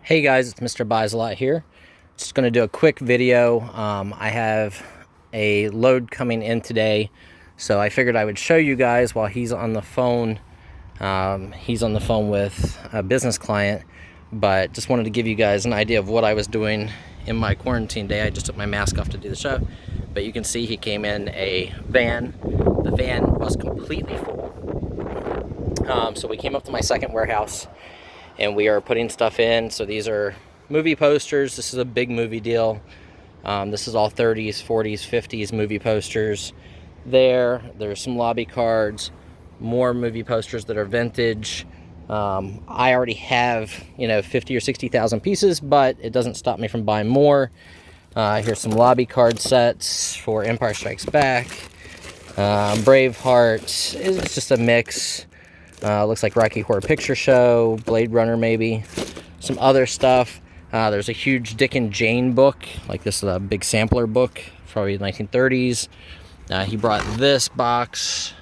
Hey guys, it's Mr. Buys a Lot here. Just going to do a quick video. I have a load coming in today, so I figured I would show you guys while he's on the phone. He's on the phone with a business client, but just wanted to give you guys an idea of what I was doing in my quarantine day. I just took my mask off to do the show, but you can see he came in a van. The van was completely full. So we came up to my second warehouse and we are putting stuff in. So these are movie posters. This is a big movie deal. This is all 30s, 40s, 50s movie posters. There's some lobby cards, more movie posters that are vintage. I already have 50 or 60,000 pieces, but it doesn't stop me from buying more. Here's some lobby card sets for Empire Strikes Back, Braveheart. It's just a mix. Looks like Rocky Horror Picture Show, Blade Runner maybe, some other stuff. There's a huge Dick and Jane book, like this is a big sampler book, probably the 1930s. He brought this box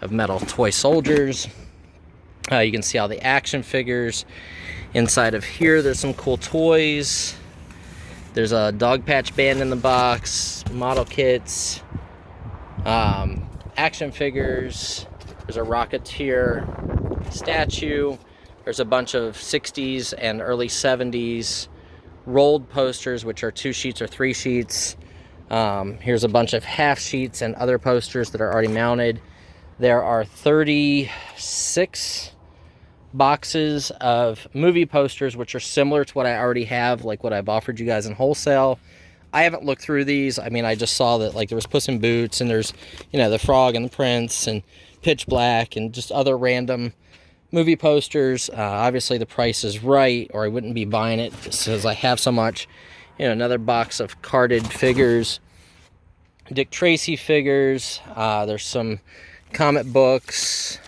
of metal toy soldiers. You can see all the action figures. Inside of here, there's some cool toys. There's a dog patch band in the box, model kits, action figures. There's a Rocketeer statue. There's a bunch of 60s and early 70s rolled posters, which are 2 sheets or 3 sheets. Here's a bunch of half sheets and other posters that are already mounted. There are 36 boxes of movie posters, which are similar to what I already have, like what I've offered you guys in wholesale. I haven't looked through these. I mean, I just saw that like there was Puss in Boots and there's, the Frog and the Prince and Pitch Black and just other random movie posters. Obviously the price is right, or I wouldn't be buying it just because I have so much. Another box of carded figures, Dick Tracy figures. There's some comic books.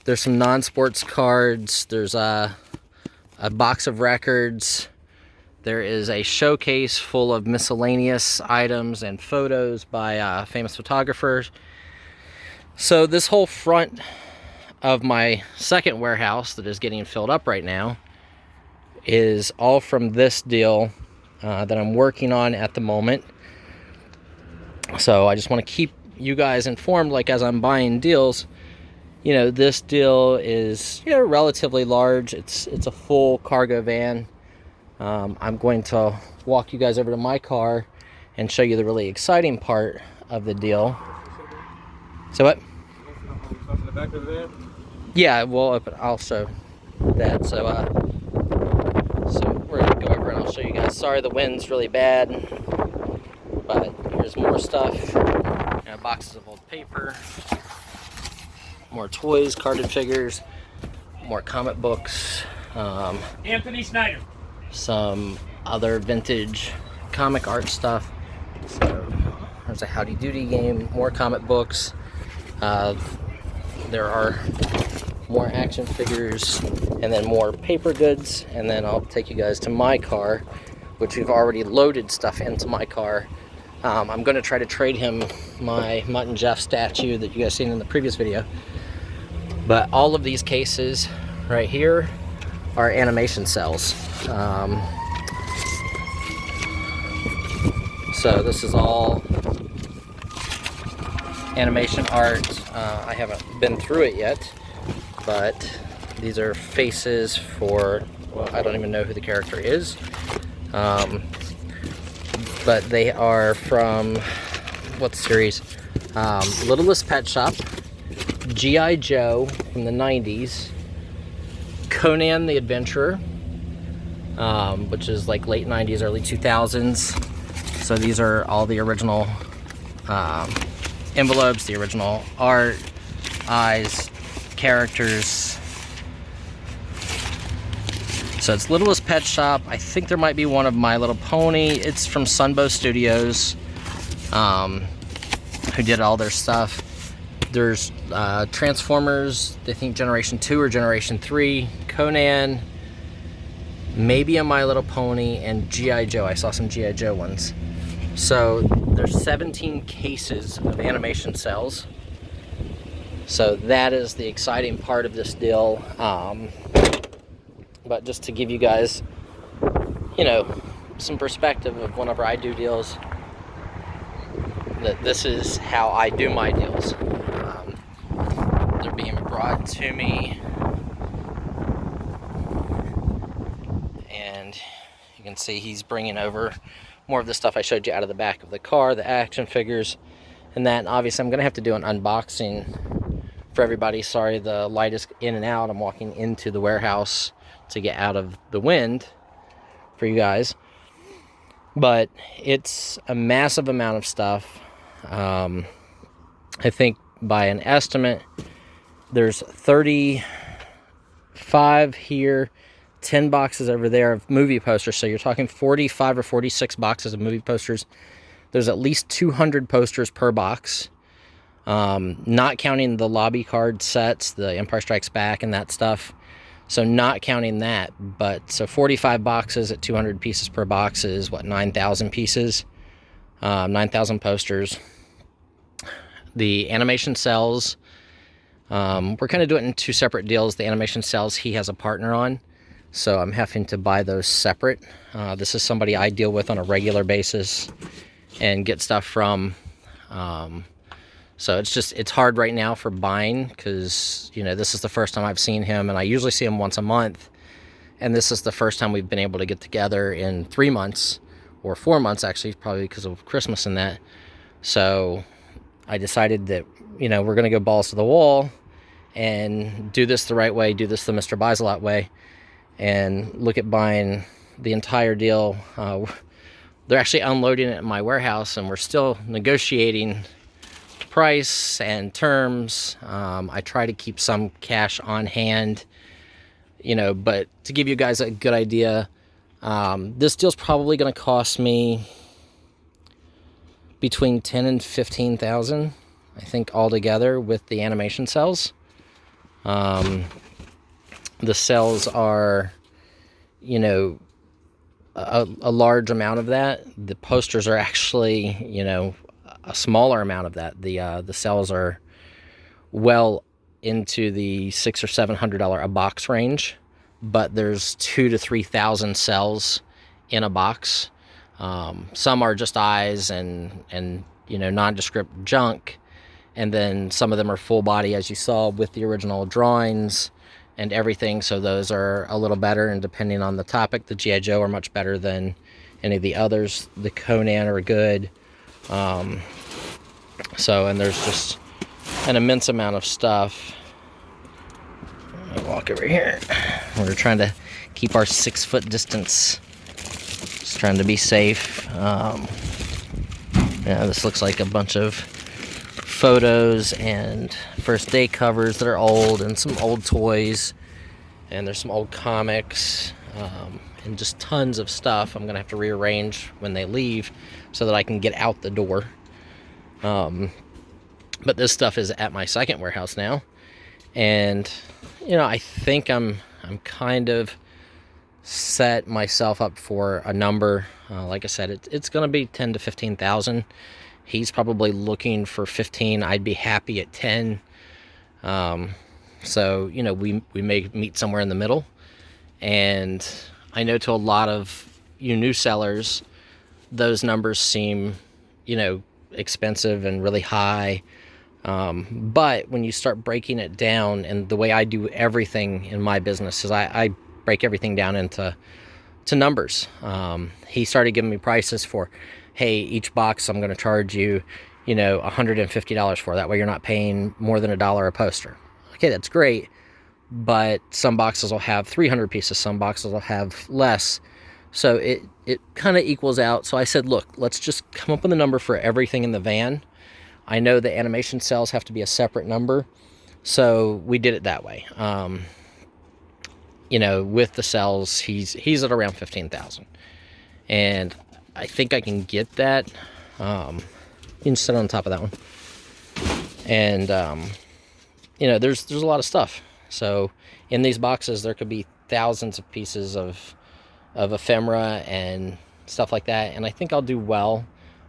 There's some non-sports cards. There's a box of records. There is a showcase full of miscellaneous items and photos by famous photographers. So this whole front of my second warehouse that is getting filled up right now is all from this deal that I'm working on at the moment. So I just want to keep you guys informed, like as I'm buying deals. This deal is relatively large. It's a full cargo van. I'm going to walk you guys over to my car and show you the really exciting part of the deal. So what? In the back of the van? Yeah, I'll show that. So we're gonna go over and I'll show you guys. Sorry, the wind's really bad, but here's more stuff. Boxes of old paper, more toys, carded figures, more comic books. Anthony Snyder. Some other vintage comic art stuff. So there's a Howdy Doody game, more comic books. There are more action figures and then more paper goods, and then I'll take you guys to my car, which we've already loaded stuff into my car. I'm going to try to trade him my Mutt and Jeff statue that you guys seen in the previous video. But all of these cases right here are animation cels. So this is all animation art. I haven't been through it yet, but these are faces for, well, I don't even know who the character is. But they are from, what series? Littlest Pet Shop, G.I. Joe from the 90s, Conan the Adventurer, which is like late 90s, early 2000s. So these are all the original envelopes, the original art, eyes, characters. So it's Littlest Pet Shop. I think there might be one of My Little Pony. It's from Sunbow Studios, who did all their stuff. There's Transformers, I think Generation 2 or Generation 3, Conan, maybe a My Little Pony, and G.I. Joe. I saw some G.I. Joe ones. So there's 17 cases of animation cels. So that is the exciting part of this deal. But just to give you guys, you know, some perspective of whenever I do deals, that this is how I do my deals. They're being brought to me, and you can see he's bringing over more of the stuff I showed you out of the back of the car, the action figures, and that. And obviously, I'm going to have to do an unboxing for everybody. Sorry, the light is in and out. I'm walking into the warehouse to get out of the wind for you guys. But it's a massive amount of stuff. I think by an estimate, there's 35 here, 10 boxes over there of movie posters. So you're talking 45 or 46 boxes of movie posters. There's at least 200 posters per box. Not counting the lobby card sets, the Empire Strikes Back and that stuff. So not counting that, but so 45 boxes at 200 pieces per box is what, 9,000 pieces, 9,000 posters. The animation cels, we're kind of doing it in two separate deals. The animation cels he has a partner on, so I'm having to buy those separate. This is somebody I deal with on a regular basis and get stuff from. So it's hard right now for buying because, you know, this is the first time I've seen him, and I usually see him once a month. And this is the first time we've been able to get together in 3 months, or 4 months actually, probably because of Christmas and that. So I decided that, you know, we're going to go balls to the wall and do this the right way, do this the Mr. Buys a Lot way, and look at buying the entire deal. They're actually unloading it in my warehouse, and we're still negotiating price and terms. I try to keep some cash on hand, you know, but to give you guys a good idea, this deal's probably going to cost me between 10 and 15,000, I think, altogether with the animation cels. The cels are, you know, a large amount of that. The posters are actually, you know, a smaller amount of that. The cels are well into the $600 or $700 a box range, but there's 2,000 to 3,000 cels in a box. Some are just eyes and you know, nondescript junk, and then some of them are full body, as you saw with the original drawings and everything. So those are a little better, and depending on the topic, the G.I. Joe are much better than any of the others. The Conan are good. So, and there's just an immense amount of stuff. I'll walk over here. We're trying to keep our 6-foot distance. Just trying to be safe. Yeah, this looks like a bunch of photos and first day covers that are old, and some old toys, and there's some old comics, and just tons of stuff I'm gonna have to rearrange when they leave so that I can get out the door. But this stuff is at my second warehouse now, and you know, I think I'm kind of set myself up for a number. Like I said, it's gonna be 10 to 15,000. He's probably looking for 15. I'd be happy at 10. So, you know, we may meet somewhere in the middle. And I know to a lot of you new sellers, those numbers seem, you know, expensive and really high. But when you start breaking it down, and the way I do everything in my business is I break everything down into numbers. He started giving me prices for, hey, each box I'm going to charge you, you know, $150 for. That way you're not paying more than $1 a poster. Okay, that's great, but some boxes will have 300 pieces, some boxes will have less. So it kind of equals out. So I said, look, let's just come up with a number for everything in the van. I know the animation cels have to be a separate number, so we did it that way. You know, with the cels, he's at around 15,000, and I think I can get that. You can sit on top of that one, and you know, there's a lot of stuff. So in these boxes, there could be thousands of pieces of ephemera and stuff like that, and I think I'll do well.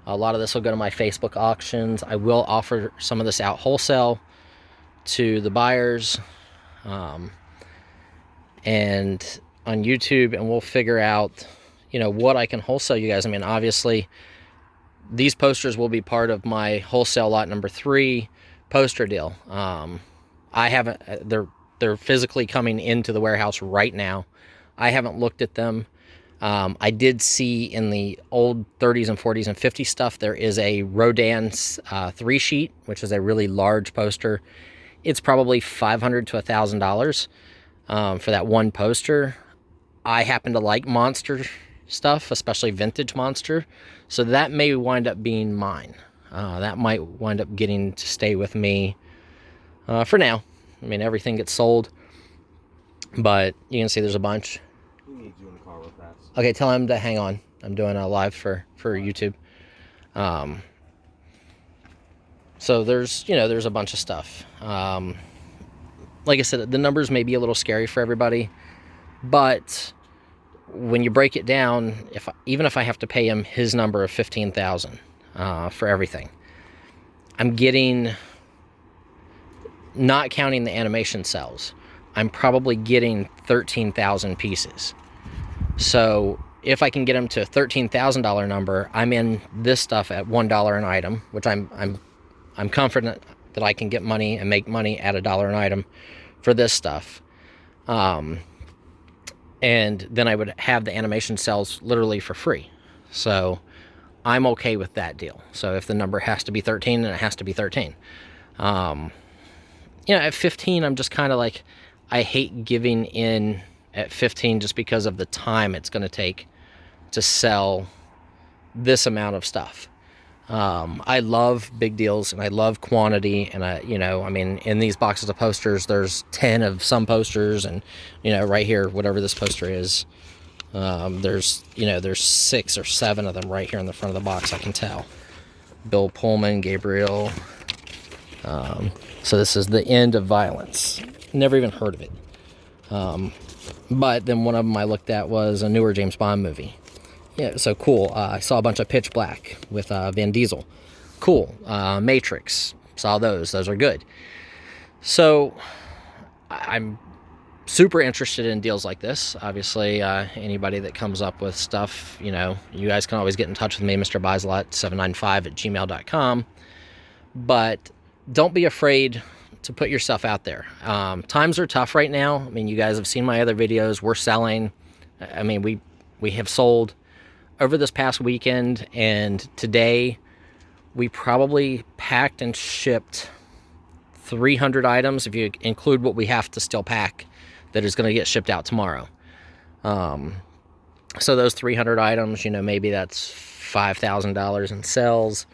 A lot of this will go to my Facebook auctions. I will offer some of this out wholesale to the buyers, and on YouTube, and we'll figure out, what I can wholesale you guys. I mean, obviously, these posters will be part of my wholesale lot number 3 poster deal. I haven't. They're physically coming into the warehouse right now. I haven't looked at them. I did see in the old 30s and 40s and 50s stuff, there is a Rodan 3 sheet, which is a really large poster. It's probably $500 to $1,000 for that one poster. I happen to like monster stuff, especially vintage monster, so that may wind up being mine. That might wind up getting to stay with me for now. I mean, everything gets sold, but you can see there's a bunch. Who needs you in the car real fast? Okay, tell him to hang on. I'm doing a live for YouTube. So there's a bunch of stuff. Like I said, the numbers may be a little scary for everybody, but when you break it down, even if I have to pay him his number of $15,000 for everything, I'm getting, not counting the animation cels, I'm probably getting 13,000 pieces. So if I can get him to a $13,000 number, I'm in this stuff at $1 an item, which I'm confident that I can get money and make money at $1 an item for this stuff. And then I would have the animation cels literally for free. So I'm okay with that deal. So if the number has to be 13, then it has to be 13. At 15, I'm just kind of like, I hate giving in at 15 just because of the time it's going to take to sell this amount of stuff. I love big deals and I love quantity, and in these boxes of posters, there's 10 of some posters, and right here, whatever this poster is, there's 6 or 7 of them right here in the front of the box. I can tell. Bill Pullman, Gabriel. So this is The End of Violence. Never even heard of it. But then one of them I looked at was a newer James Bond movie. Yeah, so cool. I saw a bunch of Pitch Black with Vin Diesel. Cool. Matrix. Saw those. Those are good. So I'm super interested in deals like this. Obviously, anybody that comes up with stuff, you guys can always get in touch with me, Mr. Bislot795@gmail.com. But don't be afraid to put yourself out there. Times are tough right now. I mean, you guys have seen my other videos. We're selling. I mean, we have sold over this past weekend, and today we probably packed and shipped 300 items, if you include what we have to still pack, that is going to get shipped out tomorrow. So those 300 items, maybe that's $5,000 in sales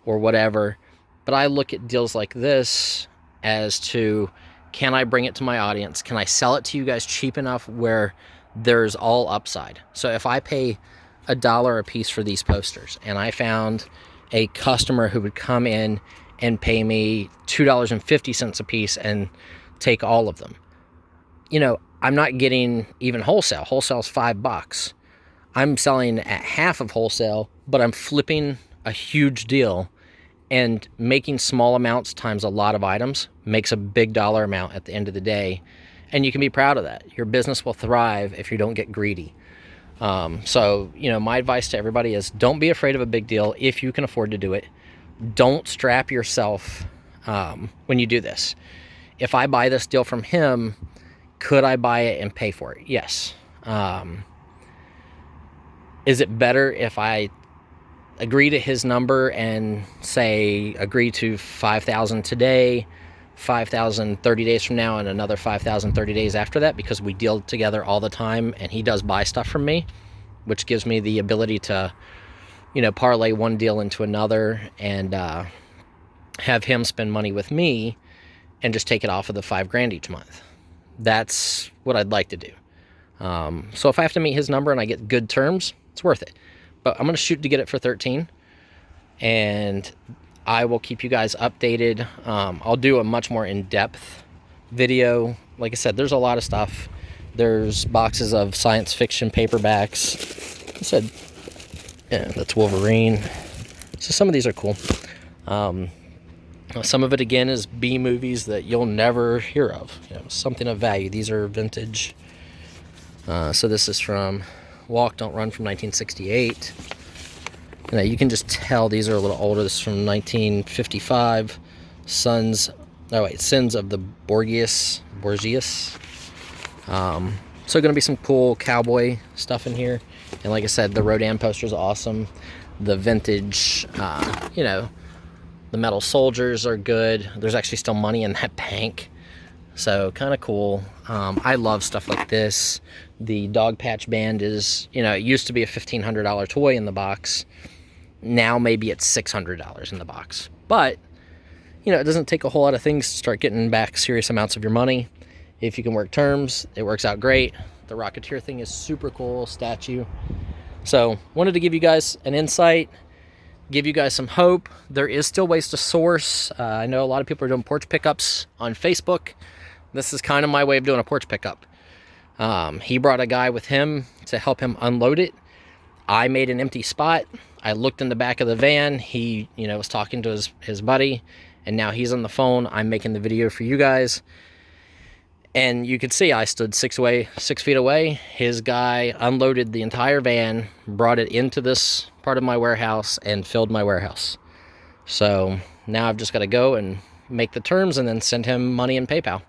or whatever. But I look at deals like this as to, can I bring it to my audience? Can I sell it to you guys cheap enough where there's all upside? So if I pay $1 a piece for these posters, and I found a customer who would come in and pay me $2.50 a piece and take all of them, I'm not getting even wholesale. Wholesale's $5. I'm selling at half of wholesale, but I'm flipping a huge deal, and making small amounts times a lot of items makes a big dollar amount at the end of the day. And you can be proud of that. Your business will thrive if you don't get greedy. So, my advice to everybody is, don't be afraid of a big deal if you can afford to do it. Don't strap yourself when you do this. If I buy this deal from him, could I buy it and pay for it? Yes. Is it better if I agree to his number and say, agree to 5,000 today, 5,000 30 days from now, and another 5,000 30 days after that, because we deal together all the time and he does buy stuff from me, which gives me the ability to, parlay one deal into another and have him spend money with me and just take it off of the $5,000 each month. That's what I'd like to do. So if I have to meet his number and I get good terms, it's worth it. But I'm going to shoot to get it for 13, and I will keep you guys updated. I'll do a much more in-depth video. Like I said, there's a lot of stuff. There's boxes of science fiction paperbacks. I said, yeah, that's Wolverine. So some of these are cool. Some of it, again, is B movies that you'll never hear of. Something of value. These are vintage. So this is from Walk, Don't Run from 1968. You can just tell these are a little older. This is from 1955. Sins of the Borgias. So going to be some cool cowboy stuff in here. And like I said, the Rodan poster is awesome. The vintage, the metal soldiers are good. There's actually still money in that bank. So kind of cool. I love stuff like this. The Dog Patch Band is, it used to be a $1,500 toy in the box. Now maybe it's $600 in the box. But, it doesn't take a whole lot of things to start getting back serious amounts of your money. If you can work terms, it works out great. The Rocketeer thing is super cool, statue. So, wanted to give you guys an insight, give you guys some hope. There is still ways to source. I know a lot of people are doing porch pickups on Facebook. This is kind of my way of doing a porch pickup. He brought a guy with him to help him unload it. I made an empty spot. I looked in the back of the van. He, was talking to his buddy, and now he's on the phone. I'm making the video for you guys. And you could see I stood 6 feet away. His guy unloaded the entire van, brought it into this part of my warehouse, and filled my warehouse. So now I've just got to go and make the terms and then send him money in PayPal.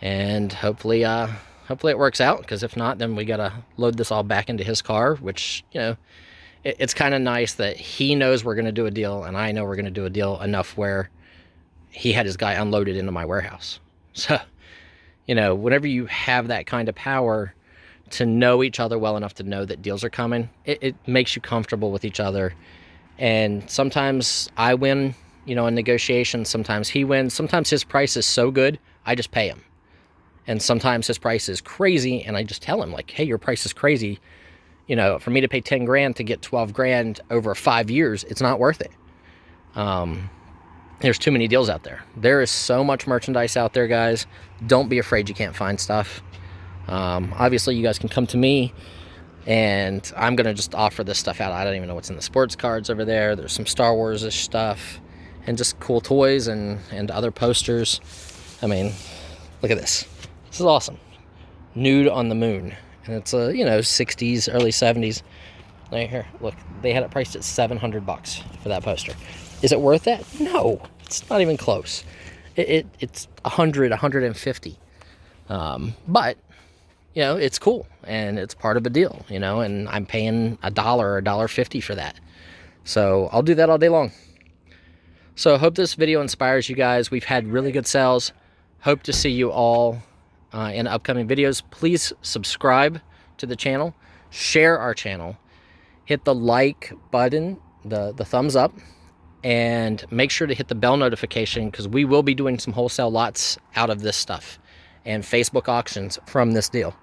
And hopefully it works out, because if not, then we got to load this all back into his car, which, it's kind of nice that he knows we're going to do a deal, and I know we're going to do a deal enough where he had his guy unloaded into my warehouse. So, whenever you have that kind of power to know each other well enough to know that deals are coming, it makes you comfortable with each other. And sometimes I win, in negotiations. Sometimes he wins. Sometimes his price is so good, I just pay him. And sometimes his price is crazy, and I just tell him, like, hey, your price is crazy. For me to pay 10 grand to get 12 grand over 5 years, it's not worth it. There's too many deals out there. There is so much merchandise out there, guys. Don't be afraid you can't find stuff. Obviously, you guys can come to me, and I'm going to just offer this stuff out. I don't even know what's in the sports cards over there. There's some Star Wars-ish stuff, and just cool toys and other posters. I mean, look at this. This is awesome. Nude on the Moon. And it's a, 60s, early 70s. Right here, look, they had it priced at $700 for that poster. Is it worth that? No, it's not even close. It's 100, 150. But, it's cool, and it's part of a deal, and I'm paying $1 or $1.50 for that. So I'll do that all day long. So I hope this video inspires you guys. We've had really good sales. Hope to see you all in upcoming videos. Please subscribe to the channel, share our channel, hit the like button, the thumbs up, and make sure to hit the bell notification, because we will be doing some wholesale lots out of this stuff and Facebook auctions from this deal.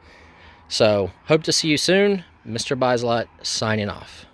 So hope to see you soon. Mr. Buys a Lot signing off.